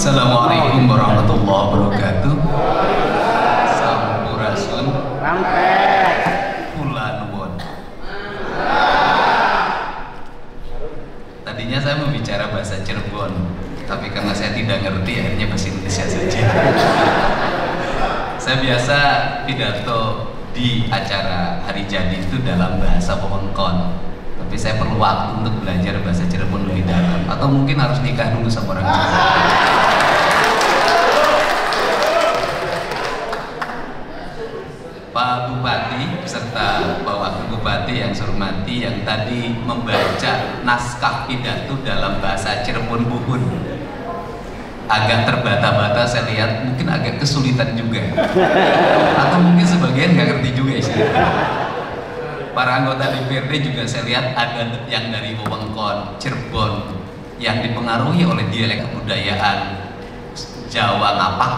Assalamualaikum warahmatullahi wabarakatuh. Sampurasun. Kula nuwun. Tadinya saya mau bicara bahasa Cirebon, tapi karena saya tidak ngerti, akhirnya bahasa Indonesia saja. Saya biasa pidato di acara hari jadi itu dalam bahasa wewengkon. Tapi saya perlu waktu untuk belajar bahasa Cirebon lebih dalam, atau mungkin harus nikah dulu sama orang Cirebon. Pak Bupati beserta Pak Wakil Bupati yang saya hormati, yang tadi membaca naskah pidato dalam bahasa Cirebon Buhun, agak terbata-bata, saya lihat mungkin agak kesulitan juga, atau mungkin sebagian nggak ngerti juga istilahnya. Para anggota DPRD juga saya lihat ada yang dari wewengkon Cirebon yang dipengaruhi oleh dialek kebudayaan Jawa Ngapak,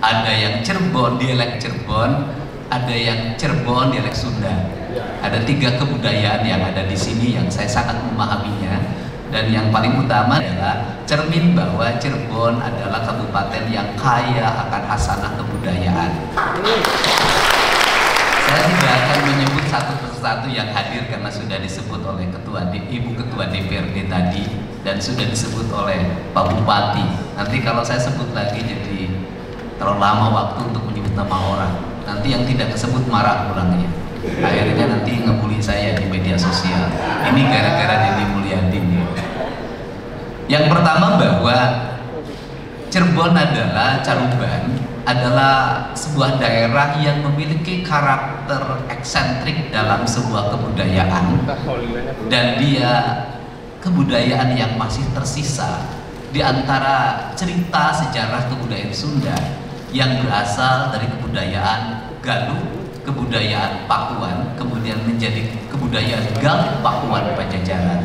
ada yang Cirebon dialek Cirebon, ada yang Cirebon dialek Sunda. Ada 3 kebudayaan yang ada di sini yang saya sangat memahaminya, dan yang paling utama adalah cermin bahwa Cirebon adalah kabupaten yang kaya akan hasanah kebudayaan. Saya tidak akan menyebut satu persatu yang hadir karena sudah disebut oleh Ibu Ketua DPRD tadi, dan sudah disebut oleh Pak Bupati. Nanti kalau saya sebut lagi jadi terlalu lama waktu untuk menyebut nama orang. Nanti yang tidak disebut marah orangnya. Akhirnya nanti ngebully saya di media sosial. Ini gara-gara Deddy Mulyadi. Yang pertama bahwa Cirebon adalah Caruban adalah sebuah daerah yang memiliki karakter eksentrik dalam sebuah kebudayaan, dan dia kebudayaan yang masih tersisa di antara cerita sejarah kebudayaan Sunda yang berasal dari kebudayaan Galuh, kebudayaan Pakuan, kemudian menjadi kebudayaan Galuh Pakuan Pajajaran.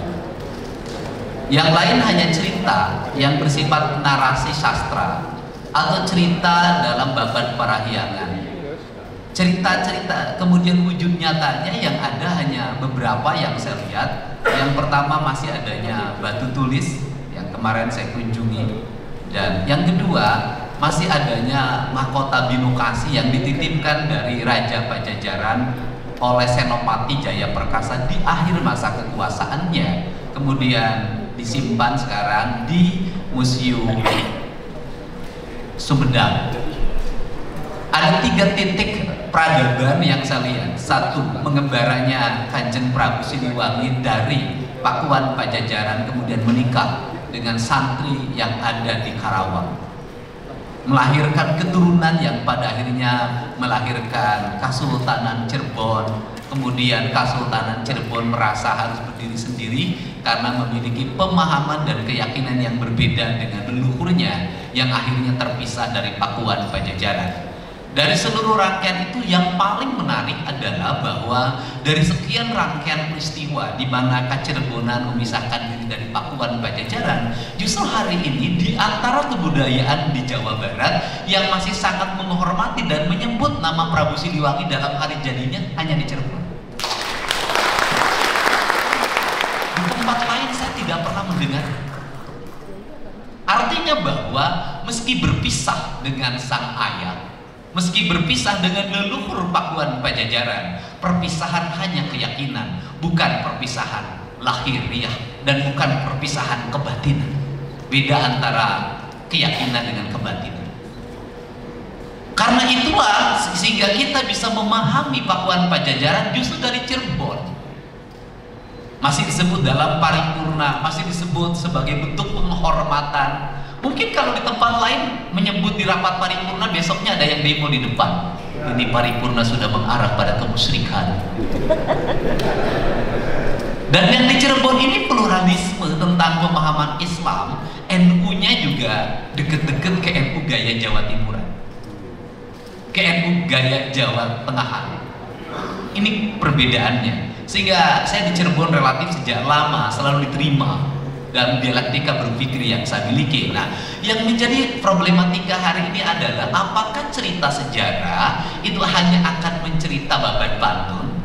Yang lain hanya cerita yang bersifat narasi sastra atau cerita dalam babat parahyangan. Cerita-cerita, kemudian wujud nyatanya yang ada hanya beberapa yang saya lihat. Yang pertama masih adanya batu tulis yang kemarin saya kunjungi, dan yang kedua masih adanya mahkota binukasi yang dititipkan dari Raja Pajajaran oleh Senopati Jayaperkasa di akhir masa kekuasaannya, kemudian disimpan sekarang di Museum Sumedang. Ada 3 titik peradaban yang saya lihat. 1, mengembaranya Kanjeng Prabu Siliwangi dari Pakuan Pajajaran kemudian menikah dengan santri yang ada di Karawang, melahirkan keturunan yang pada akhirnya melahirkan Kesultanan Cirebon. Kemudian Kesultanan Cirebon merasa harus berdiri sendiri karena memiliki pemahaman dan keyakinan yang berbeda dengan leluhurnya yang akhirnya terpisah dari Pakuan Pajajaran. Dari seluruh rangkaian itu yang paling menarik adalah bahwa dari sekian rangkaian peristiwa di mana Kacirebonan memisahkan diri dari Pakuan Pajajaran, justru hari ini di antara kebudayaan di Jawa Barat yang masih sangat menghormati dan menyebut nama Prabu Siliwangi dalam hari jadinya hanya di Cirebon. Di tempat lain saya tidak pernah mendengar. Artinya bahwa meski berpisah dengan sang ayah, meski berpisah dengan leluhur Pakuan Pajajaran, perpisahan hanya keyakinan, bukan perpisahan lahiriah dan bukan perpisahan kebatinan. Beda antara keyakinan dengan kebatinan. Karena itulah sehingga kita bisa memahami Pakuan Pajajaran justru dari Cirebon. Masih disebut dalam paripurna, masih disebut sebagai bentuk penghormatan. Mungkin kalau di tempat lain menyebut di rapat paripurna, besoknya ada yang demo di depan. Ini paripurna sudah mengarah pada kemusyrikan. Dan yang di Cirebon ini pluralisme tentang pemahaman Islam, NU-nya juga deket-deket ke NU gaya Jawa Timuran, ke NU gaya Jawa Tengahan. Ini perbedaannya. Sehingga saya di Cirebon relatif sejak lama selalu diterima dalam dialektika berpikir yang saya miliki. Nah, yang menjadi problematika hari ini adalah apakah cerita sejarah itu hanya akan mencerita babat pantun,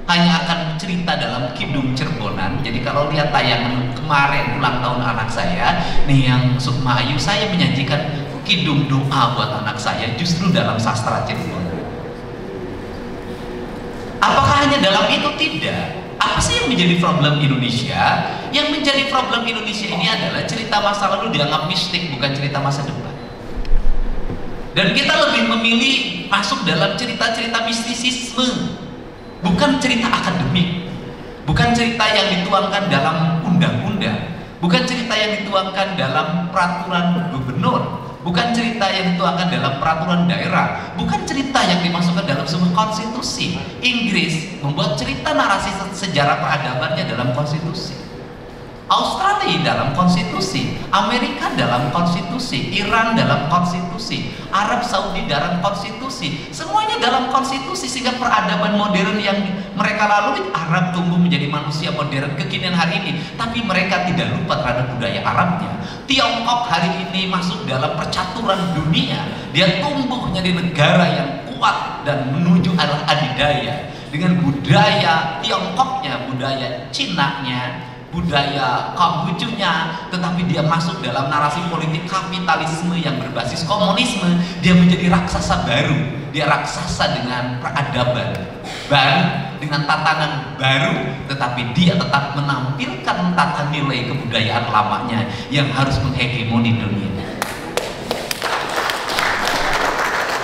hanya akan cerita dalam Kidung Cirebonan. Jadi kalau lihat tayangan kemarin ulang tahun anak saya nih yang Sukma Ayu, saya menyajikan kidung doa buat anak saya justru dalam sastra Cirebon. Apakah hanya dalam itu? Tidak. Apa sih yang menjadi problem Indonesia? Yang menjadi problem Indonesia ini adalah cerita masa lalu dianggap mistik, bukan cerita masa depan. Dan kita lebih memilih masuk dalam cerita-cerita mistisisme, bukan cerita akademik, bukan cerita yang dituangkan dalam undang-undang, bukan cerita yang dituangkan dalam peraturan gubernur, bukan cerita yang dituangkan dalam peraturan daerah, bukan cerita yang dimasukkan dalam sebuah konstitusi. Inggris membuat cerita narasi sejarah peradabannya dalam konstitusi, Australia dalam konstitusi, Amerika dalam konstitusi, Iran dalam konstitusi, Arab Saudi dalam konstitusi, semuanya dalam konstitusi. Sehingga peradaban modern yang mereka lalui, Arab tumbuh menjadi manusia modern kekinian hari ini, tapi mereka tidak lupa terhadap budaya Arabnya. Tiongkok hari ini masuk dalam percaturan dunia, dia tumbuh menjadi negara yang kuat dan menuju arah adidaya dengan budaya Tiongkoknya, budaya Cinanya, budaya Konghucunya, tetapi dia masuk dalam narasi politik kapitalisme yang berbasis komunisme. Dia menjadi raksasa baru, dia raksasa dengan peradaban baru, dengan tatanan baru, tetapi dia tetap menampilkan tata nilai kebudayaan lamanya yang harus menghegemoni dunia.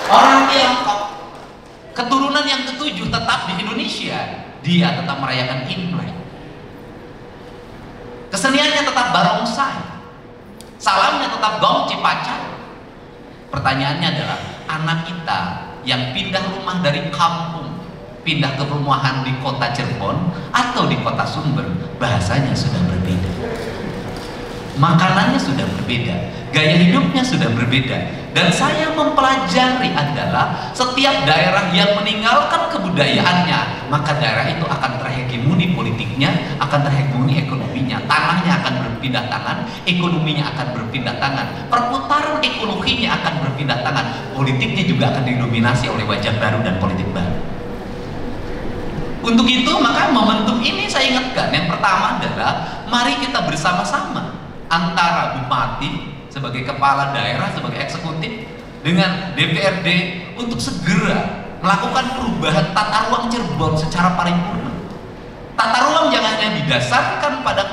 Orang Tiongkok, keturunan yang ketujuh tetap di Indonesia, dia tetap merayakan Imlek. Keseniannya tetap barongsai, salamnya tetap gong cipacat. Pertanyaannya adalah, anak kita yang pindah rumah dari kampung, pindah ke perumahan di kota Cirebon atau di kota Sumber, bahasanya sudah berbeda, makanannya sudah berbeda, gaya hidupnya sudah berbeda. Dan saya mempelajari adalah setiap daerah yang meninggalkan kebudayaannya, maka daerah itu akan terhegemoni politiknya, akan terhegemoni ekonominya, tanahnya akan berpindah tangan, ekonominya akan berpindah tangan, perputaran ekologinya akan berpindah tangan, politiknya juga akan didominasi oleh wajah baru dan politik baru. Untuk itu maka momentum ini saya ingatkan, yang pertama adalah mari kita bersama-sama antara bupati sebagai kepala daerah, sebagai eksekutif, dengan DPRD untuk segera melakukan perubahan tata ruang Cirebon secara paripurna. Tata ruang jangan hanya didasarkan pada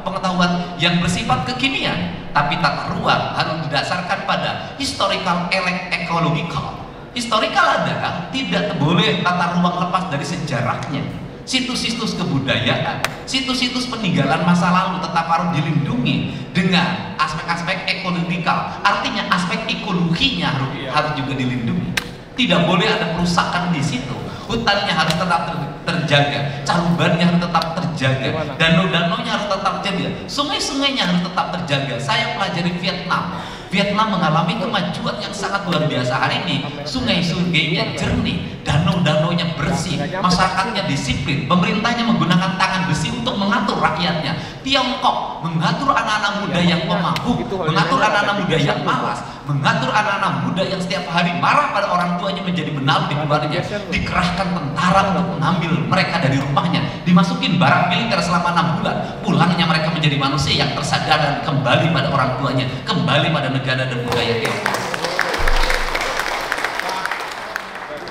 pengetahuan yang bersifat kekinian, tapi tata ruang harus didasarkan pada historical ecological. Historical adalah tidak boleh tata ruang lepas dari sejarahnya. Situs-situs kebudayaan, situs-situs peninggalan masa lalu tetap harus dilindungi dengan aspek-aspek ekologikal. Artinya aspek ekologinya harus juga dilindungi. Tidak boleh ada perusakan di situ. Hutannya harus tetap terjaga, carubannya harus tetap terjaga, danau-danaunya harus tetap terjaga, sungai-sungainya harus tetap terjaga. Saya pelajari Vietnam mengalami kemajuan yang sangat luar biasa hari ini. Sungai-sungainya jernih, danau-danaunya bersih, masyarakatnya disiplin, pemerintahnya menggunakan tangan besi untuk mengatur rakyatnya. Tiongkok mengatur anak-anak muda yang pemabuk, mengatur anak-anak muda yang malas, mengatur anak-anak muda yang setiap hari marah pada orang tuanya menjadi benar di keluarga. Dikerahkan tentara untuk mengambil mereka dari rumahnya, dimasukin barang militer selama 6 bulan. Pulangnya mereka menjadi manusia yang tersadar dan kembali pada orang tuanya, kembali pada negara dan budaya Tiongkok.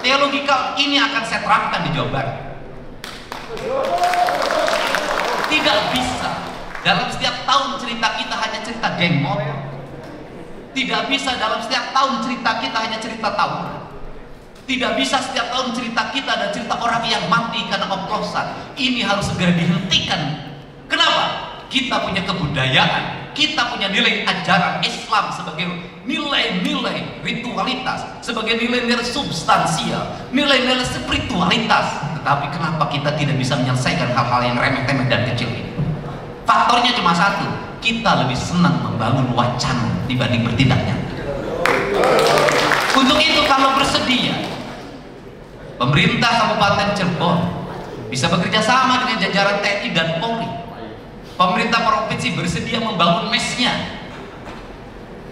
Teologikal ini akan saya terapkan di Jawa Barat. Tidak bisa dalam setiap tahun cerita kita hanya cerita geng motor. Tidak bisa dalam setiap tahun cerita kita hanya cerita tawuran. Tidak bisa setiap tahun cerita kita dan cerita orang yang mati karena oplosan. Ini harus segera dihentikan. Kenapa? Kita punya kebudayaan, kita punya nilai ajaran Islam sebagai nilai-nilai ritualitas, sebagai nilai-nilai substansial, nilai-nilai spiritualitas. Tetapi kenapa kita tidak bisa menyelesaikan hal-hal yang remeh-temeh dan kecil ini? Faktornya cuma satu, kita lebih senang membangun wacana dibanding bertindak nyata. Untuk itu kalau bersedia, pemerintah Kabupaten Cirebon bisa bekerja sama dengan jajaran TNI dan Polri. Pemerintah provinsi bersedia membangun mesnya.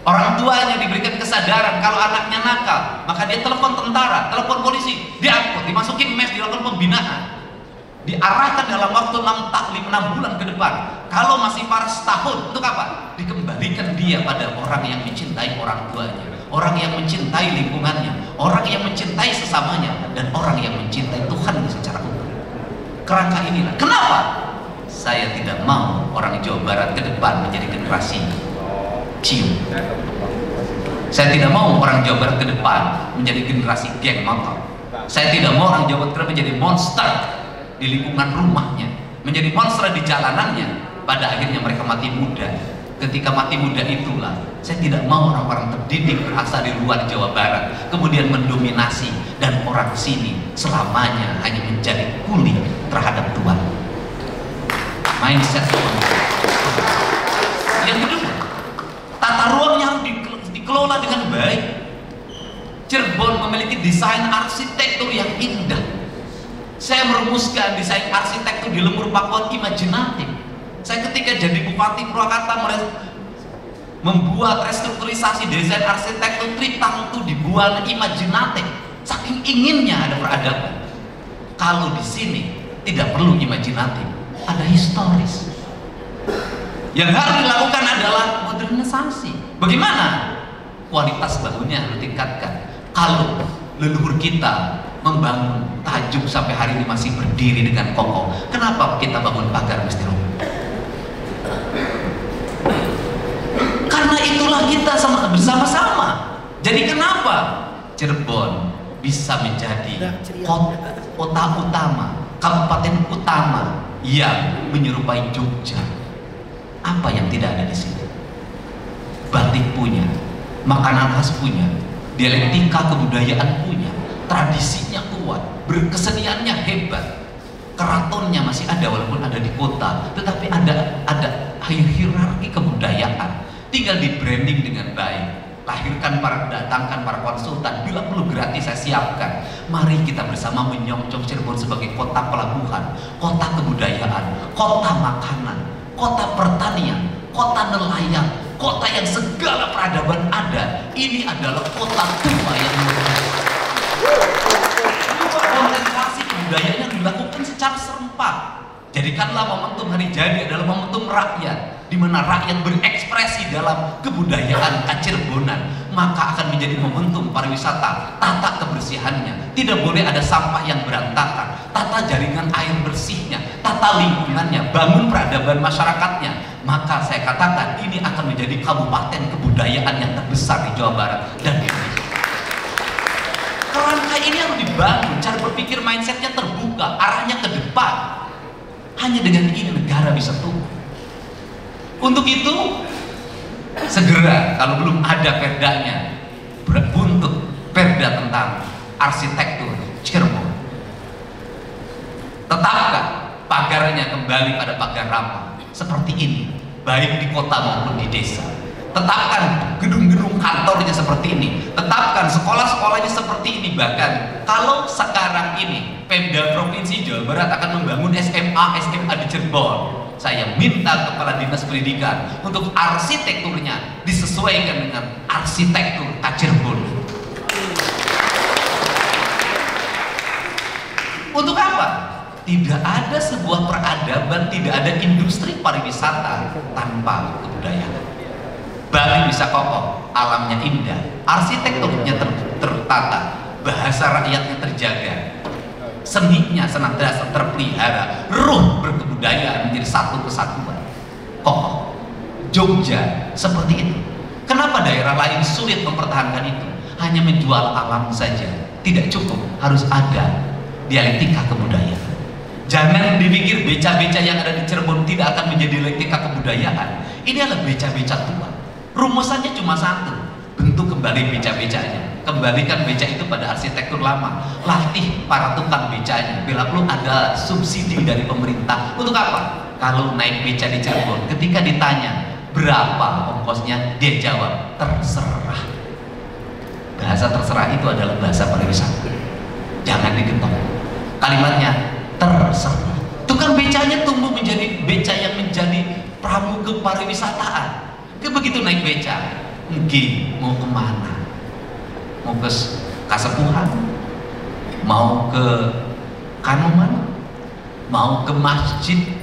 Orang tuanya diberikan kesadaran kalau anaknya nakal, maka dia telepon tentara, telepon polisi, diangkut, dimasukin mes, dilakukan pembinaan, diarahkan dalam waktu 6 bulan ke depan. Kalau masih parah setahun, untuk apa? Dikembalikan dia pada orang yang mencintai orang tuanya, orang yang mencintai lingkungannya, orang yang mencintai sesamanya, dan orang yang mencintai Tuhan secara umum. Kerangka inilah kenapa saya tidak mau orang Jawa Barat ke depan menjadi generasi cium. Saya tidak mau orang Jawa Barat ke depan menjadi generasi geng motor. Saya tidak mau orang Jawa Barat menjadi monster di lingkungan rumahnya, menjadi monster di jalanannya. Pada akhirnya mereka mati muda. Ketika mati muda itulah saya tidak mau orang-orang terdidik berasal di luar Jawa Barat kemudian mendominasi, dan orang sini selamanya hanya menjadi kuli terhadap Tuhan. Mindset yang kedua, tata ruangnya harus dikelola dengan baik. Cirebon memiliki desain arsitektur yang indah. Saya merumuskan desain arsitektur di Lemur Pakuan imajinatif. Saya ketika jadi Bupati Purwakarta membuat restrukturisasi desain arsitektur Triptang itu dibuat imajinatif. Saking inginnya ada peradaban. Kalau di sini tidak perlu imajinatif, ada historis. Yang harus dilakukan adalah modernisasi. Bagaimana? Kualitas bangunnya harus ditingkatkan. Kalau leluhur kita membangun Tajuk sampai hari ini masih berdiri dengan kokoh, kenapa kita bangun pagar mesti roboh? Karena itulah kita bersama-sama. Jadi kenapa Cirebon bisa menjadi kota utama, kabupaten utama yang menyerupai Jogja? Apa yang tidak ada di sini? Batik punya, makanan khas punya, dialektika kebudayaan punya, tradisinya kuat, berkeseniannya hebat, keratonnya masih ada walaupun ada di kota, tetapi ada hierarki kebudayaan. Tinggal di branding dengan baik, datangkan para konsultan, bila perlu gratis saya siapkan. Mari kita bersama menyongsong Cirebon sebagai kota pelabuhan, kota kebudayaan, kota makanan, kota pertanian, kota nelayan, kota yang segala peradaban ada. Ini adalah kota tua yang konsentrasi kebudayaan yang dilakukan secara serempak. Jadikanlah momentum hari jadi adalah momentum rakyat, di mana rakyat berekspresi dalam kebudayaan Cirebonan, maka akan menjadi momentum pariwisata. Tata kebersihannya, tidak boleh ada sampah yang berantakan, tata jaringan air bersihnya, tata lingkungannya, bangun peradaban masyarakatnya. Maka saya katakan ini akan menjadi kabupaten kebudayaan yang terbesar di Jawa Barat dan Indonesia. Kerangka ini harus dibangun, cara berpikir mindsetnya terbuka, arahnya ke depan. Hanya dengan ini negara bisa tumbuh. Untuk itu segera, kalau belum ada perdanya, berbuntut perda tentang arsitektur Cirebon. Tetapkan pagarnya kembali pada pagar ramah seperti ini, baik di kota maupun di desa. Tetapkan gedung-gedung kantornya seperti ini, tetapkan sekolah-sekolahnya seperti ini. Bahkan kalau sekarang ini Pemda Provinsi Jawa Barat akan membangun SMA di Cirebon, saya minta Kepala Dinas Pendidikan untuk arsitekturnya disesuaikan dengan arsitektur Cirebon. Untuk apa? Tidak ada sebuah peradaban, tidak ada industri pariwisata tanpa kebudayaan. Bali bisa kokoh, alamnya indah, arsitekturnya tertata, bahasa rakyatnya terjaga, seninya senantiasa terpelihara, ruh berkebudayaan menjadi satu kesatuan kokoh. Jogja seperti itu. Kenapa daerah lain sulit mempertahankan itu? Hanya menjual alam saja tidak cukup, harus ada dialektika kebudayaan. Jangan dipikir beca-beca yang ada di Cirebon tidak akan menjadi dialektika kebudayaan. Ini adalah beca-beca tua. Rumusannya cuma satu, bentuk kembali beca-becanya, kembalikan beca itu pada arsitektur lama, latih para tukang becanya. Bila perlu ada subsidi dari pemerintah. Untuk apa? Kalau naik beca di Cirebon, ketika ditanya berapa ongkosnya, dia jawab terserah. Bahasa terserah itu adalah bahasa pariwisata. Jangan digetok. Kalimatnya terserah. Tukang becanya tumbuh menjadi beca yang menjadi pramuka pariwisataan. Begitu naik beca, mau kemana? Mau ke Kasepuhan? Mau ke Kanoman? Mau ke masjid?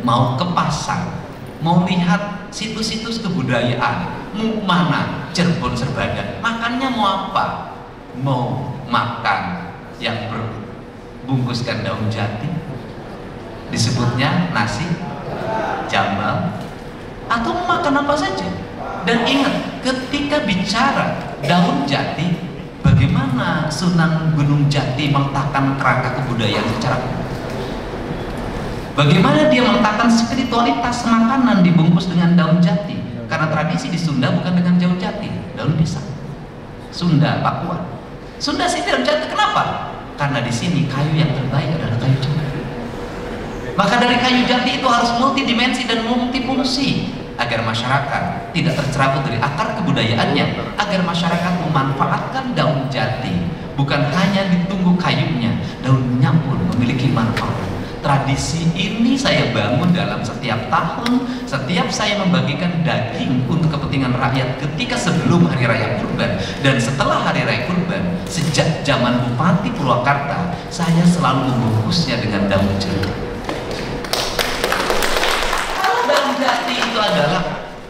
Mau ke pasar? Mau lihat situs-situs kebudayaan? Mau mana? Cirebon Serbadan. Makannya mau apa? Mau makan yang berbungkuskan daun jati, disebutnya nasi jambal, atau makan apa saja. Dan ingat, ketika bicara daun jati, bagaimana Sunan Gunung Jati meletakkan kerangka kebudayaan secara umum? Bagaimana dia meletakkan spiritualitas makanan dibungkus dengan daun jati? Karena tradisi di Sunda bukan dengan daun jati, daun pisang. Sunda, Papua. Sunda sih daun jati, kenapa? Karena di sini kayu yang terbaik adalah kayu jati. Maka dari kayu jati itu harus multidimensi dan multifungsi agar masyarakat tidak tercerabut dari akar kebudayaannya, agar masyarakat memanfaatkan daun jati, bukan hanya ditunggu kayunya, daunnya pun memiliki manfaat. Tradisi ini saya bangun dalam setiap tahun, setiap saya membagikan daging untuk kepentingan rakyat ketika sebelum Hari Raya Kurban dan setelah Hari Raya Kurban. Sejak zaman Bupati Purwakarta, saya selalu membungkusnya dengan daun jati. Kalau daun jati itu adalah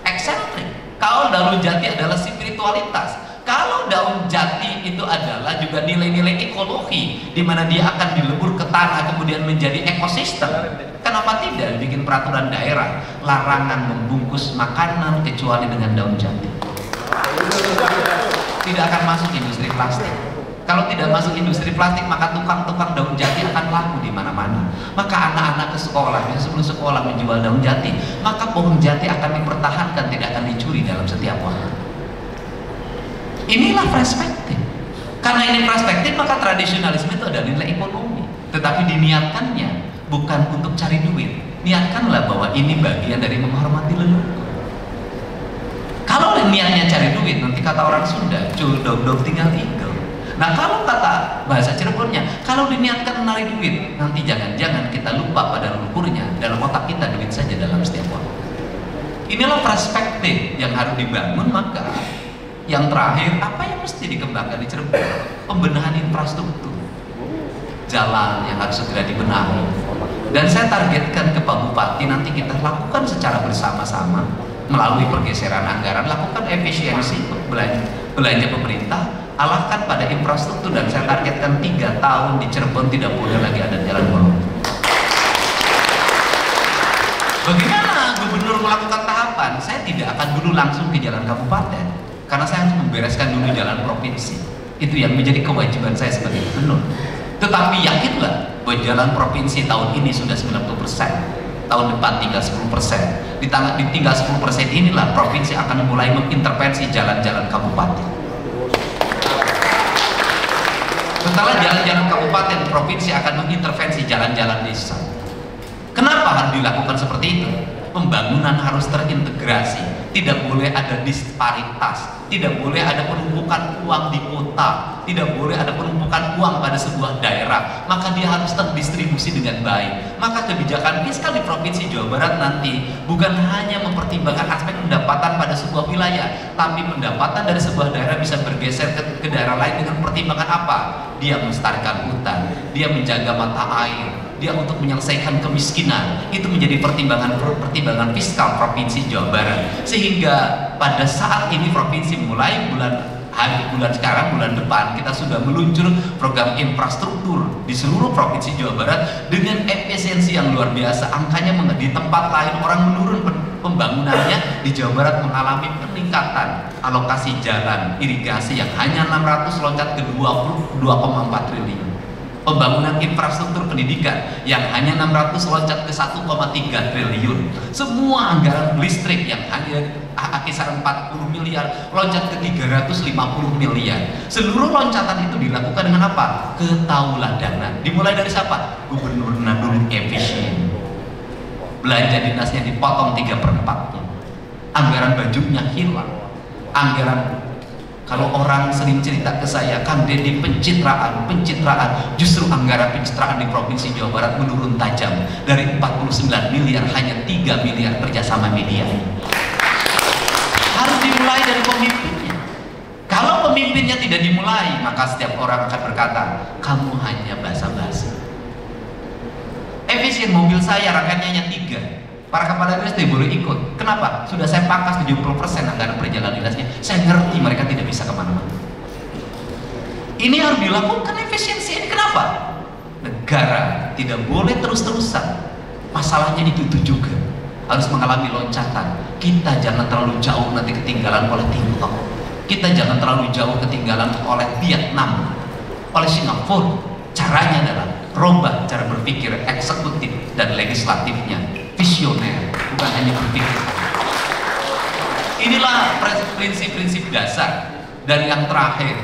eksentrik, kalau daun jati adalah spiritualitas, kalau daun jati itu adalah juga nilai-nilai ekologi, di mana dia akan dilebur ke tanah kemudian menjadi ekosistem. Kenapa tidak bikin peraturan daerah larangan membungkus makanan kecuali dengan daun jati? Tidak akan masuk industri plastik. Kalau tidak masuk industri plastik, maka tukang-tukang daun jati akan laku di mana-mana. Maka anak-anak ke sekolah, sebelum sekolah menjual daun jati, maka pohon jati akan dipertahankan, tidak akan dicuri dalam setiap waktu. Inilah perspektif. Karena ini perspektif, maka tradisionalisme itu adalah nilai ekonomi. Tetapi diniatkannya bukan untuk cari duit. Niatkanlah bahwa ini bagian dari menghormati leluhur. Kalau niatnya cari duit, nanti kata orang Sunda, cudog-dog tinggal tinggal. Nah, kalau kata bahasa Cirebonnya, kalau diniatkan menarik duit, nanti jangan-jangan kita lupa pada leluhurnya. Dalam otak kita duit saja dalam setiap waktu. Inilah perspektif yang harus dibangun. Maka yang terakhir, apa yang mesti dikembangkan di Cirebon? Pembenahan infrastruktur, jalan yang harus segera dibenahi. Dan saya targetkan ke Pak Bupati, nanti kita lakukan secara bersama-sama melalui pergeseran anggaran, lakukan efisiensi belanja pemerintah, alahkan pada infrastruktur. Dan saya targetkan 3 tahun di Cirebon tidak boleh lagi ada jalan bolong. Bagaimana gubernur melakukan tahapan? Saya tidak akan dulu langsung ke jalan kabupaten, karena saya harus membereskan dulu jalan provinsi. Itu yang menjadi kewajiban saya sebagai gubernur. Tetapi yakinlah bahwa jalan provinsi tahun ini sudah 90%, tahun depan tinggal 10%. Di tinggal 10% inilah provinsi akan mulai mengintervensi jalan-jalan kabupaten. Setelah jalan-jalan kabupaten, provinsi akan mengintervensi jalan-jalan desa. Kenapa harus dilakukan seperti itu? Pembangunan harus terintegrasi, tidak boleh ada disparitas, tidak boleh ada penumpukan uang di kota, tidak boleh ada penumpukan uang pada sebuah daerah, maka dia harus terdistribusi dengan baik. Maka kebijakan fiskal di Provinsi Jawa Barat nanti bukan hanya mempertimbangkan aspek pendapatan pada sebuah wilayah, tapi pendapatan dari sebuah daerah bisa bergeser ke daerah lain dengan pertimbangan apa? Dia melestarikan hutan, dia menjaga mata air, dia untuk menyelesaikan kemiskinan. Itu menjadi pertimbangan fiskal Provinsi Jawa Barat. Sehingga pada saat ini provinsi mulai bulan depan kita sudah meluncur program infrastruktur di seluruh Provinsi Jawa Barat dengan efisiensi yang luar biasa. Angkanya di tempat lain orang menurun pembangunannya, di Jawa Barat mengalami peningkatan alokasi jalan irigasi yang hanya 600 loncat ke 22,4 triliun. Pembangunan infrastruktur pendidikan yang hanya 600 loncat ke 1,3 triliun. Semua anggaran listrik yang hanya kisaran 40 miliar loncat ke 350 miliar. Seluruh loncatan itu dilakukan dengan apa? Ketauladanan. Dimulai dari siapa? Gubernur Nadulun efisien. Belanja dinasnya dipotong 3/4-nya. Anggaran bajunya hilang. Anggaran, kalau orang sering cerita ke saya, Kang Deddy pencitraan, justru anggaran pencitraan di Provinsi Jawa Barat menurun tajam dari 49 miliar hanya 3 miliar kerjasama media. Harus dimulai dari pemimpinnya. Kalau pemimpinnya tidak dimulai, maka setiap orang akan berkata, kamu hanya basa-basi. Efisien mobil saya rangkaiannya hanya 3. Para kepala dinas tidak boleh ikut. Kenapa? Sudah saya pangkas 70% anggaran perjalanan dinasnya. Saya ngerti mereka tidak bisa kemana-mana. Ini harus dilakukan efisiensi ini. Kenapa? Negara tidak boleh terus-terusan. Masalahnya itu juga harus mengalami loncatan. Kita jangan terlalu jauh nanti ketinggalan oleh TikTok. Kita jangan terlalu jauh ketinggalan oleh Vietnam, oleh Singapura. Caranya adalah rubah cara berpikir eksekutif dan legislatifnya, visioner, bukan hanya berpikir. Inilah prinsip-prinsip dasar. Dan yang terakhir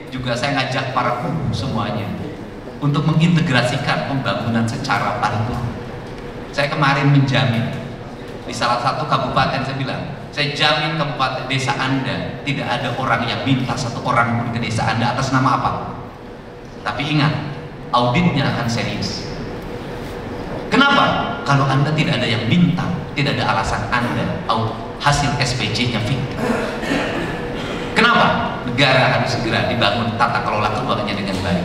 juga saya ngajak para guru semuanya untuk mengintegrasikan pembangunan secara paripurna. Saya kemarin menjamin di salah satu kabupaten, saya bilang, saya jamin kabupaten desa Anda tidak ada orang yang minta satu orang pun ke desa Anda atas nama apa. Tapi ingat, auditnya akan serius. Kenapa? Kalau Anda tidak ada yang minta, tidak ada alasan Anda hasil SPJ-nya fiktif. Kenapa? Negara harus segera dibangun tata kelola keuangannya dengan baik.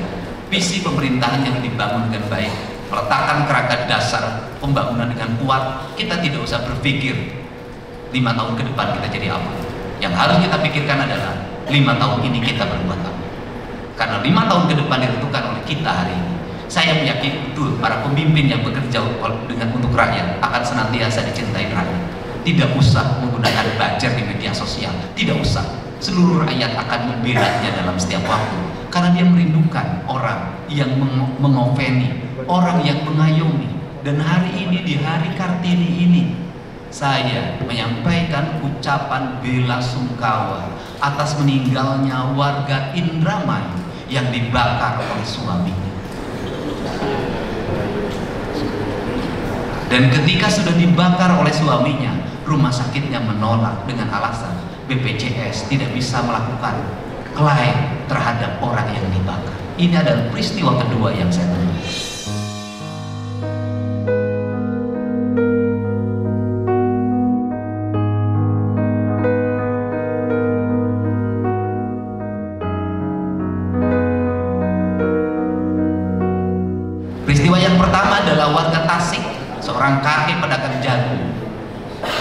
Visi pemerintahan yang dibangun dengan baik, meletakkan kerangka dasar pembangunan dengan kuat. Kita tidak usah berpikir 5 tahun ke depan kita jadi apa. Yang harus kita pikirkan adalah 5 tahun ini kita berbuat apa. Karena 5 tahun ke depan ditentukan oleh kita hari ini. Saya meyakini betul para pemimpin yang bekerja untuk rakyat akan senantiasa dicintai rakyat. Tidak usah menggunakan buzzer di media sosial, tidak usah. Seluruh rakyat akan membelanya dalam setiap waktu, karena dia merindukan orang yang mengopeni, orang yang mengayomi. Dan hari ini, di hari Kartini ini, saya menyampaikan ucapan bela sungkawa atas meninggalnya warga Indramayu yang dibakar oleh suaminya. Dan ketika sudah dibakar oleh suaminya, rumah sakitnya menolak dengan alasan BPJS tidak bisa melakukan klaim terhadap orang yang dibakar. Ini adalah peristiwa kedua yang saya temui. Peristiwa yang pertama adalah warga Tasik, seorang kakek pedagang jagung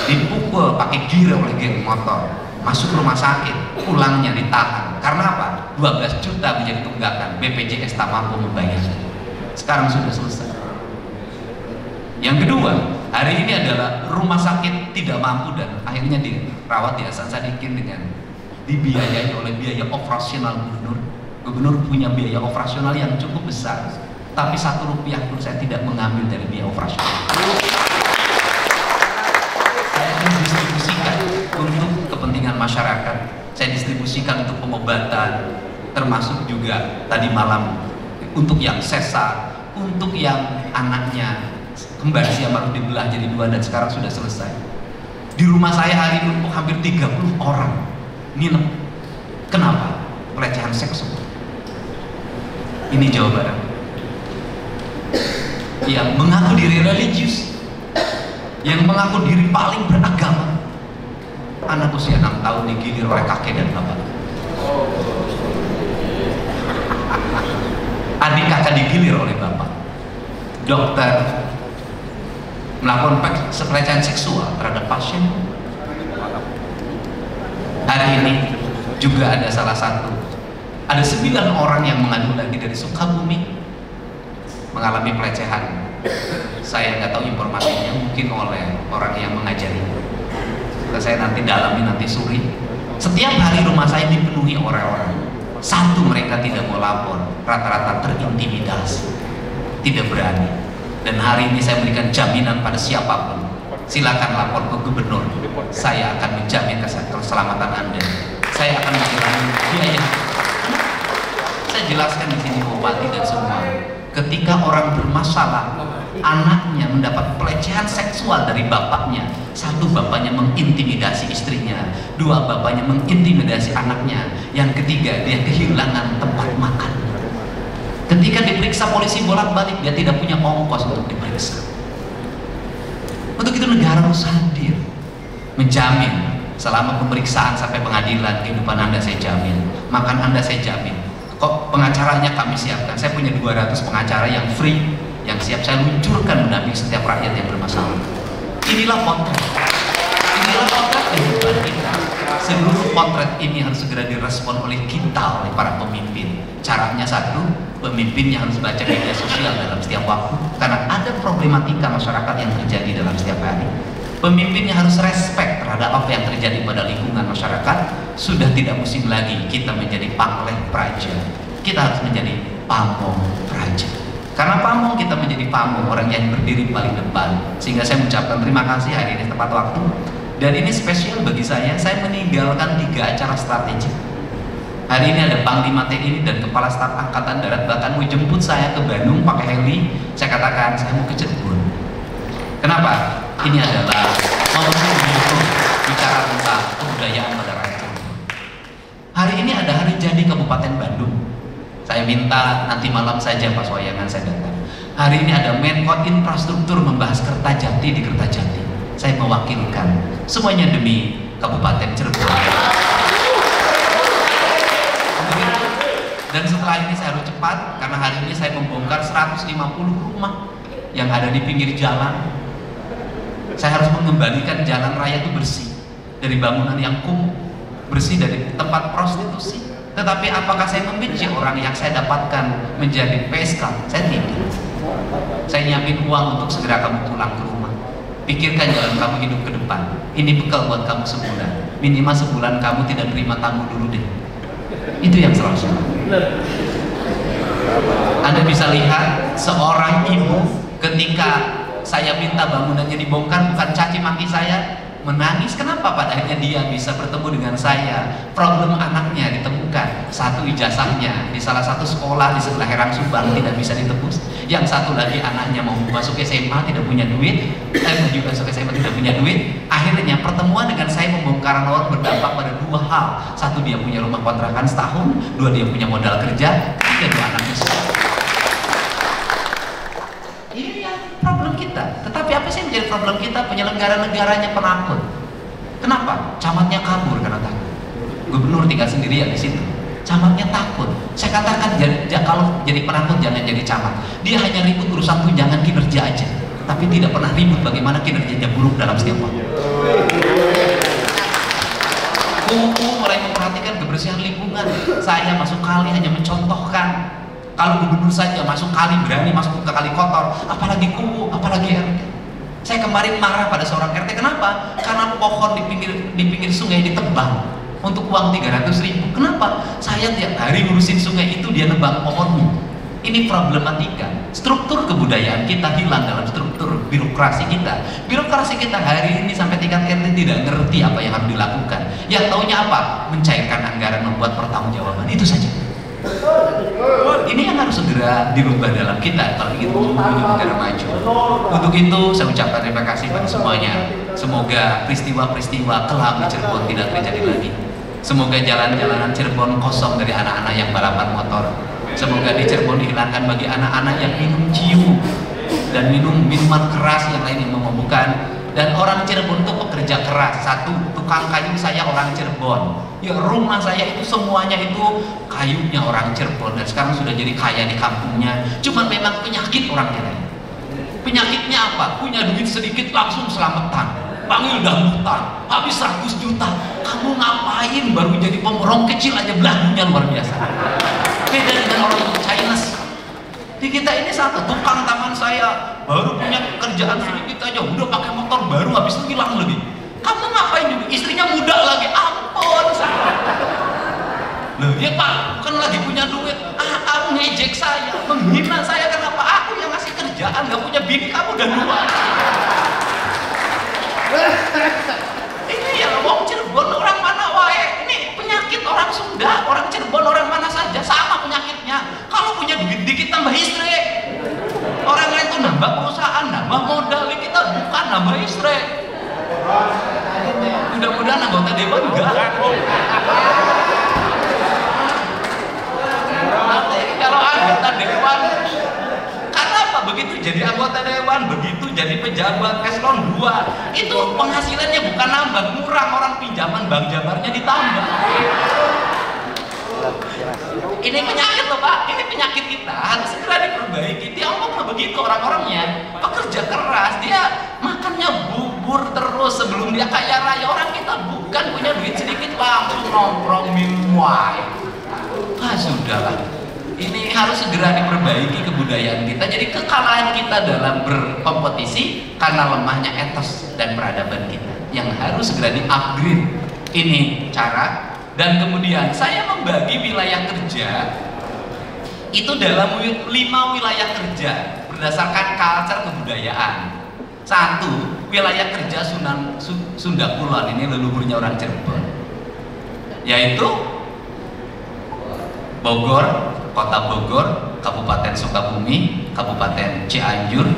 dipukul pakai giri oleh geng motor, masuk rumah sakit, pulangnya ditahan. Karena apa? 12 juta menjadi tunggakan, BPJS tak mampu membayar. Sekarang sudah selesai. Yang kedua, hari ini adalah rumah sakit tidak mampu dan akhirnya dirawat di Hasan Sadikin dengan dibiayai oleh biaya operasional gubernur. Gubernur punya biaya operasional yang cukup besar, tapi 1 rupiah pun saya tidak mengambil dari biaya operasional. Saya distribusikan untuk kepentingan masyarakat, saya distribusikan untuk pengobatan, termasuk juga tadi malam untuk yang sesar, untuk yang anaknya kembar siam harus dibelah jadi 2 dan sekarang sudah selesai. Di rumah saya hari ini hampir 30 orang nginep. Kenapa? Pelecehan seksual. Ini Jawa Barat yang mengaku diri religius, yang mengaku diri paling beragama. Anak usia 6 tahun digilir oleh kakek dan bapak. Adik kakak digilir oleh bapak. Dokter melakukan pelecehan seksual terhadap pasien. Hari ini juga ada ada 9 orang yang mengadu lagi dari Sukabumi mengalami pelecehan. Saya nggak tahu informasinya, mungkin oleh orang yang mengajari. Saya nanti dalami nanti sore. Setiap hari rumah saya dipenuhi orang-orang. Satu, mereka tidak mau lapor, rata-rata terintimidasi, tidak berani. Dan hari ini saya berikan jaminan pada siapapun, silakan lapor ke gubernur. Saya akan menjamin keselamatan Anda. Saya akan menjamin biaya. Saya jelaskan di sini bupati dan semua. Ketika orang bermasalah, anaknya mendapat pelecehan seksual dari bapaknya, 1, bapaknya mengintimidasi istrinya, 2, bapaknya mengintimidasi anaknya, yang ketiga, dia kehilangan tempat makan. Ketika diperiksa polisi bolak-balik, dia tidak punya ongkos untuk diperiksa. Untuk itu negara harus hadir, menjamin Selama pemeriksaan sampai pengadilan, kehidupan Anda saya jamin, makan Anda saya jamin. Kok pengacaranya kami siapkan? Saya punya 200 pengacara yang free, yang siap saya luncurkan mendampingi setiap rakyat yang bermasalah. Inilah potret. Inilah potret kehidupan kita. Seluruh potret ini harus segera direspon oleh kita, oleh para pemimpin. Caranya satu, pemimpinnya harus baca media sosial dalam setiap waktu, karena ada problematika masyarakat yang terjadi dalam setiap hari. Pemimpinnya harus respect terhadap apa yang terjadi pada lingkungan masyarakat. Sudah tidak musim lagi kita menjadi pamleh praja, kita harus menjadi pamong praja. Karena pamong kita menjadi pamong, orang yang berdiri paling depan. Sehingga saya mengucapkan terima kasih hari ini tepat waktu. Dan ini spesial bagi saya meninggalkan 3 acara strategik. Hari ini ada Panglima TNI dan Kepala Staf Angkatan Darat bahkan mau jemput saya ke Bandung pakai heli. Saya katakan saya mau ke Cirebon. Kenapa? Ini adalah momentum untuk bicara tentang kebudayaan pada rakyat. Hari ini ada hari jadi Kabupaten Bandung. Saya minta nanti malam saja Pak Soyangan saya datang. Hari ini ada Menko Infrastruktur membahas Kertajati di Kertajati. Saya mewakilkan semuanya demi Kabupaten Cirebon. Dan setelah ini saya harus cepat karena hari ini saya membongkar 150 rumah yang ada di pinggir jalan. Saya harus mengembalikan jalan raya itu bersih dari bangunan yang kumuh, bersih dari tempat prostitusi. Tetapi apakah saya membenci orang yang saya dapatkan menjadi PSK? Saya tidak. Saya nyiapin uang untuk segera kamu pulang ke rumah. Pikirkan jalan kamu hidup ke depan. Ini bekal buat kamu sebulan. Minimal sebulan kamu tidak terima tamu dulu deh. Itu yang selalu salah. Anda bisa lihat seorang ibu ketika saya minta bangunannya dibongkar, bukan caci maki saya, menangis. Kenapa? Pada akhirnya dia bisa bertemu dengan saya. Problem anaknya ditemukan. Satu, ijazahnya di salah satu sekolah di sebelah Herang Subang tidak bisa ditebus. Yang satu lagi anaknya mau masuk SMA tidak punya duit. Juga masuk SMA tidak punya duit. Akhirnya pertemuan dengan saya membongkar lawar berdampak pada 2 hal. Satu, dia punya rumah kontrakan setahun. 2, dia punya modal kerja. 3, 2 anaknya sekolah. Problem kita. Tetapi apa sih yang menjadi problem kita? Penyelenggara-negaranya penakut. Kenapa? Camatnya kabur karena takut. Gubernur tinggal sendirian di situ. Camatnya takut. Saya katakan kalau jadi penakut jangan jadi camat. Dia hanya ribut urusan tunjangan kinerja aja, tapi tidak pernah ribut bagaimana kinerjanya buruk dalam setiap waktu. Mulai memperhatikan kebersihan lingkungan. Saya masuk kali hanya mencontohkan. Kalau gubernur saja masuk kali berani masuk ke kali kotor, apalagi Kuwu, apalagi RT. Saya kemarin marah pada seorang RT. Kenapa? Karena pohon di pinggir sungai ditebang untuk uang 300.000. Kenapa? Saya tiap hari ngurusin sungai itu, dia nebang pohonnya. Ini problematika. Struktur kebudayaan kita hilang dalam struktur birokrasi kita. Birokrasi kita hari ini sampai tingkat RT tidak ngerti apa yang harus dilakukan. Yang taunya apa? Mencairkan anggaran, membuat pertanggungjawaban. Itu saja. Ini yang harus segera dirubah dalam kita kalau ingin menuju negara maju. Untuk itu saya ucapkan terima kasih pada semuanya. Semoga peristiwa-peristiwa kelam di Cirebon tidak terjadi lagi. Semoga jalan-jalanan Cirebon kosong dari anak-anak yang balapan motor. Semoga di Cirebon dihilangkan bagi anak-anak yang minum ciu dan minuman keras yang lain yang memabukkan. Dan orang Cirebon itu pekerja keras. Satu, tukang kayu saya orang Cirebon. Ya rumah saya itu semuanya itu kayunya orang Cirebon. Dan sekarang sudah jadi kaya di kampungnya. Cuman memang penyakit orang Cirebon. Penyakitnya apa? Punya duit sedikit langsung selamatan. Panggil dangdutan, habis 100 juta. Kamu ngapain? Baru jadi pemerong kecil aja belagunya luar biasa. Beda dengan orang Chinese. Di kita ini satu, tukang taman saya baru punya pekerjaan sedikit aja udah pakai motor baru, habis itu hilang lagi. Kamu ngapain juga? Istrinya muda lagi, ampun. Loh ya Pak, kan lagi punya duit. Kamu ngejek saya, menghina saya. Kenapa? Aku yang ngasih kerjaan, gak punya bini, kamu udah 2. Ini ya wong Cirebon orang mana wae. Ini penyakit orang Sunda, orang Cirebon orang mana saja sama penyakitnya. Kalau punya duit dikit tambah istri. Orang lain tuh nambah perusahaan, nambah modal, kita bukan nambah istri. Mudah-mudahan anggota dewan enggak. Nanti kalau anggota dewan, karena apa? Begitu jadi anggota dewan, begitu jadi pejabat eselon 2, itu penghasilannya bukan nambah, kurang, orang pinjaman Bank Jabarnya ditambah. Ini penyakit loh Pak, ini penyakit kita, harus segera diperbaiki. Tiongkok mah begitu orang-orangnya, pekerja keras, dia makannya bubur terus sebelum dia kaya raya. Orang kita bukan punya duit sedikit langsung nongkrong minum wine. Ah sudahlah, ini harus segera diperbaiki kebudayaan kita. Jadi kekalahan kita dalam berkompetisi karena lemahnya etos dan peradaban kita yang harus segera di-upgrade. Ini cara. Dan kemudian saya membagi wilayah kerja itu dalam 5 wilayah kerja berdasarkan culture kebudayaan. 1, wilayah kerja Sunda Kulon, ini leluhurnya orang Cirebon, yaitu Bogor, Kota Bogor, Kabupaten Sukabumi, Kabupaten Cianjur,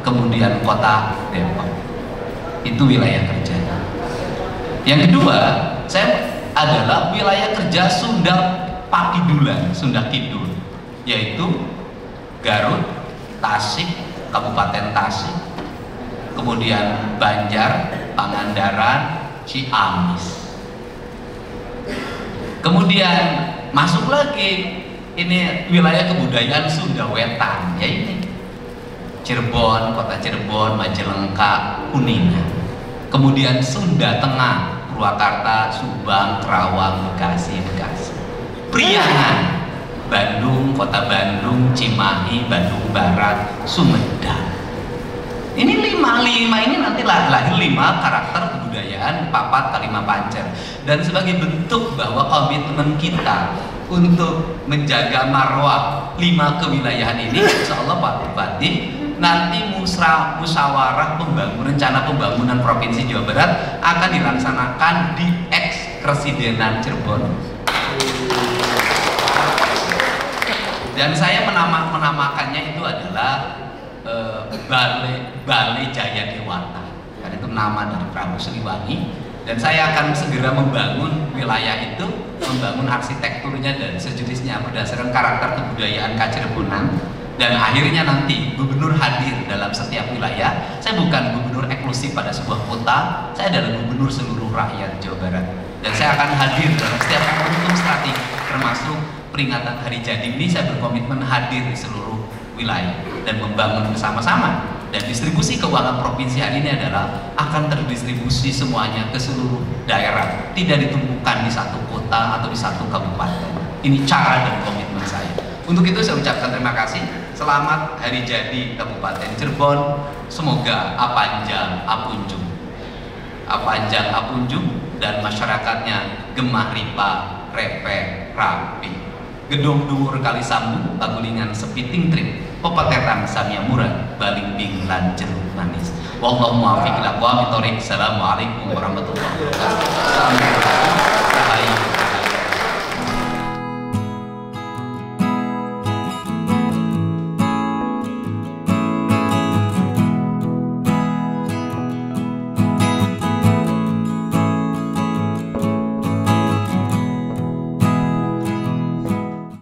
kemudian Kota Depok. Itu wilayah kerja. Yang kedua, saya adalah wilayah kerja Sunda Pakidulan, Sunda Kidul, yaitu Garut, Tasik, Kabupaten Tasik, kemudian Banjar, Pangandaran, Ciamis. Kemudian masuk lagi, ini wilayah kebudayaan Sunda Wetan, ya ini Cirebon, Kota Cirebon, Majalengka, Kuningan. Kemudian Sunda Tengah, Purwakarta, Subang, Kerawang, Bekasi. Priangan, Bandung, Kota Bandung, Cimahi, Bandung Barat, Sumedang. Ini lima ini nanti lahir 5 karakter kebudayaan papat kalimat pancer. Dan sebagai bentuk bahwa komitmen kita untuk menjaga marwah 5 kewilayahan ini, insya Allah Pak Bupati, nanti musyawarah rencana pembangunan Provinsi Jawa Barat akan dilaksanakan di Eks-Residenan Cirebon. Dan saya menamakannya itu adalah Balai Jaya Dewata, karena itu nama dari Prabu Siliwangi. Dan saya akan segera membangun wilayah itu, membangun arsitekturnya dan sejenisnya berdasarkan karakter kebudayaan Kacirebonan. Dan akhirnya nanti gubernur hadir dalam setiap wilayah. Saya bukan gubernur eksklusif pada sebuah kota, saya adalah gubernur seluruh rakyat Jawa Barat. Dan saya akan hadir dalam setiap momentum strategi, termasuk peringatan Hari Jadi ini. Saya berkomitmen hadir di seluruh wilayah dan membangun bersama-sama. Dan distribusi keuangan provinsi hari ini adalah akan terdistribusi semuanya ke seluruh daerah, tidak ditumpukan di satu kota atau di satu kabupaten. Ini cara dan komitmen saya. Untuk itu saya ucapkan terima kasih. Selamat Hari Jadi Kabupaten Cirebon. Semoga apanjang apunjung, dan masyarakatnya gemah ripa, repe, rapi. Gedung dhuwur kali sambung, pagulingan sepiting trip, pepatetan samia murah, balimbing lan jeruk manis. Wallahu muwaffiq ila aqwamit thoriq. Assalamualaikum warahmatullahi wabarakatuh.